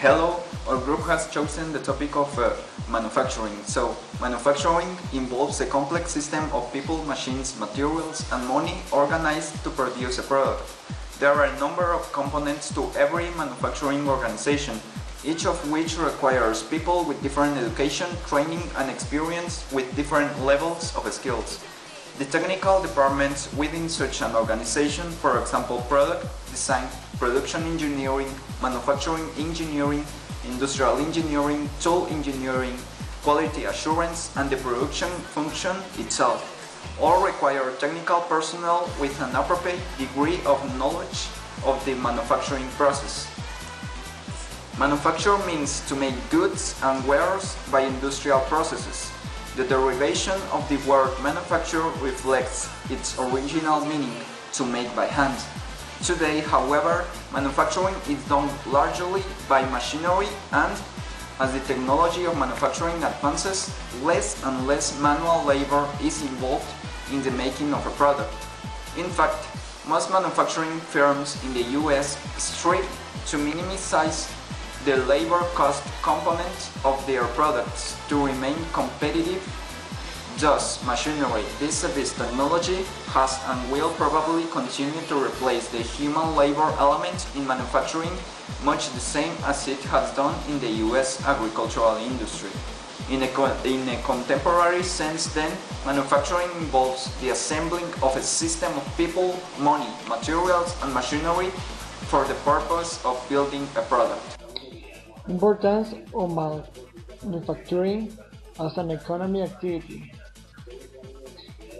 Hello, our group has chosen the topic of manufacturing. So, manufacturing involves a complex system of people, machines, materials, and money organized to produce a product. There are a number of components to every manufacturing organization, each of which requires people with different education, training, and experience with different levels of skills. The technical departments within such an organization, for example, product design, production engineering, manufacturing engineering, industrial engineering, tool engineering, quality assurance, and the production function itself, all require technical personnel with an appropriate degree of knowledge of the manufacturing process. Manufacture means to make goods and wares by industrial processes. The derivation of the word manufacture reflects its original meaning, to make by hand. Today, however, manufacturing is done largely by machinery, and as the technology of manufacturing advances, less and less manual labor is involved in the making of a product. In fact, most manufacturing firms in the US strive to minimize the labor cost component of their products to remain competitive. Thus, machinery vis-a-vis technology has and will probably continue to replace the human labor element in manufacturing, much the same as it has done in the US agricultural industry. In a contemporary sense then, manufacturing involves the assembling of a system of people, money, materials, and machinery for the purpose of building a product. Importance of manufacturing as an economic activity.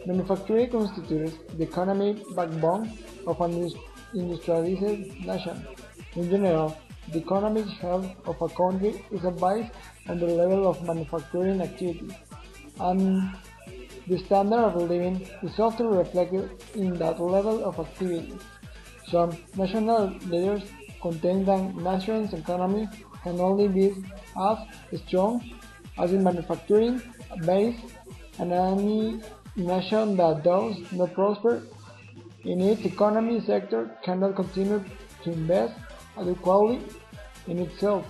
Manufacturing constitutes the economic backbone of an industrialized nation. In general, the economic health of a country is based on the level of manufacturing activity, and the standard of living is often reflected in that level of activity. Some national leaders contend that nation's economy can only be as strong as its manufacturing base, and any nation that does not prosper in its economy sector cannot continue to invest adequately in itself.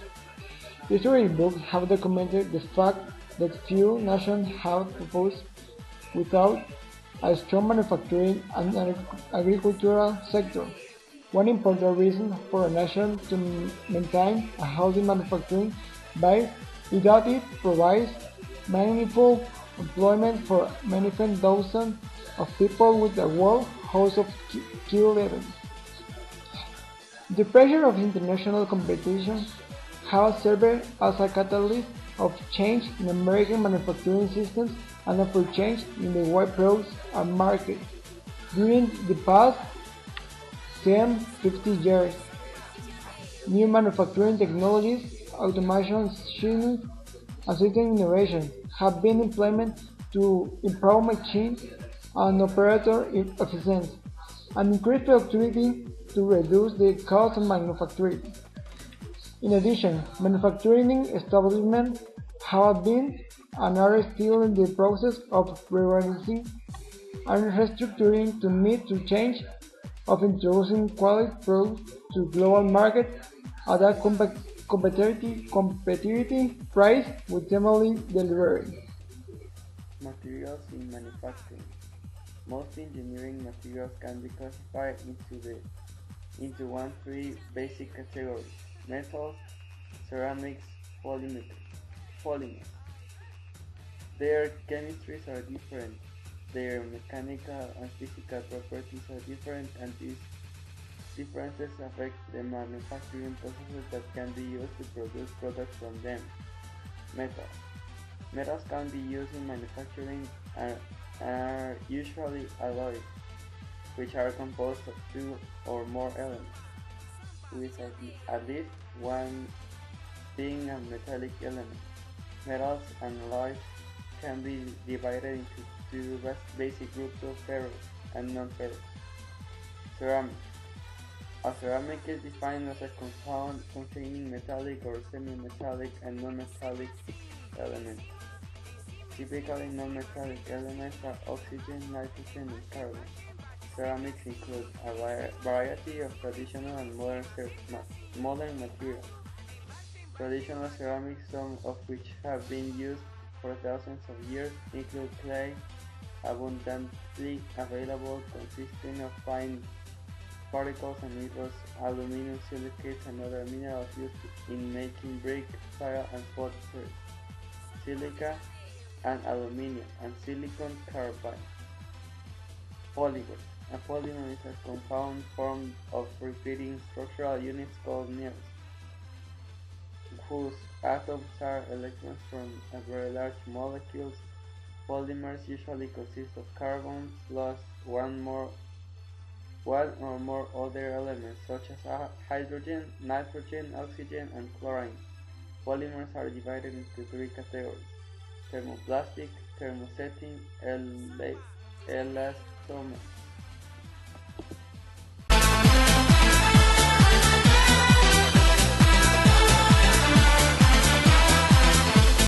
History books have documented the fact that few nations have proposed without a strong manufacturing and agricultural sector. One important reason for a nation to maintain a healthy manufacturing base is that it provides meaningful employment for many thousands of people with a world host of key levels. The pressure of international competition has served as a catalyst of change in American manufacturing systems and of a change in the way products are marketed. During the past 10–50 years, new manufacturing technologies, automation, machining, and system innovation have been implemented to improve machine and operator efficiency and increase productivity to reduce the cost of manufacturing. In addition, manufacturing establishments have been and are still in the process of reorganizing and restructuring to meet the change of introducing quality products to global market at a competitive price with timely delivery. Materials in manufacturing. Most engineering materials can be classified into three basic categories: metals, ceramics, polymers. Their chemistries are different, their mechanical and physical properties are different, and these differences affect the manufacturing processes that can be used to produce products from them. Metals. Metals can be used in manufacturing and are usually alloys, which are composed of two or more elements, with at least one being a metallic element. Metals and alloys can be divided into two basic groups of ferrous and non-ferrous. Ceramics. A ceramic is defined as a compound containing metallic or semi-metallic and non-metallic elements. Typically, non-metallic elements are oxygen, nitrogen, and carbon. Ceramics include a variety of traditional and modern materials. Traditional ceramics, some of which have been used for thousands of years, include clay, abundantly available, consisting of fine particles and mirrors, aluminum silicates, and other minerals used in making brick, tile, and pottery, silica and aluminum, and silicon carbide. Polymers. A polymer is a compound formed of repeating structural units called mirrors, whose atoms are electrons from a very large molecules. Polymers usually consist of carbon plus one or more other elements such as hydrogen, nitrogen, oxygen, and chlorine. Polymers are divided into three categories: thermoplastic, thermosetting, elastomer.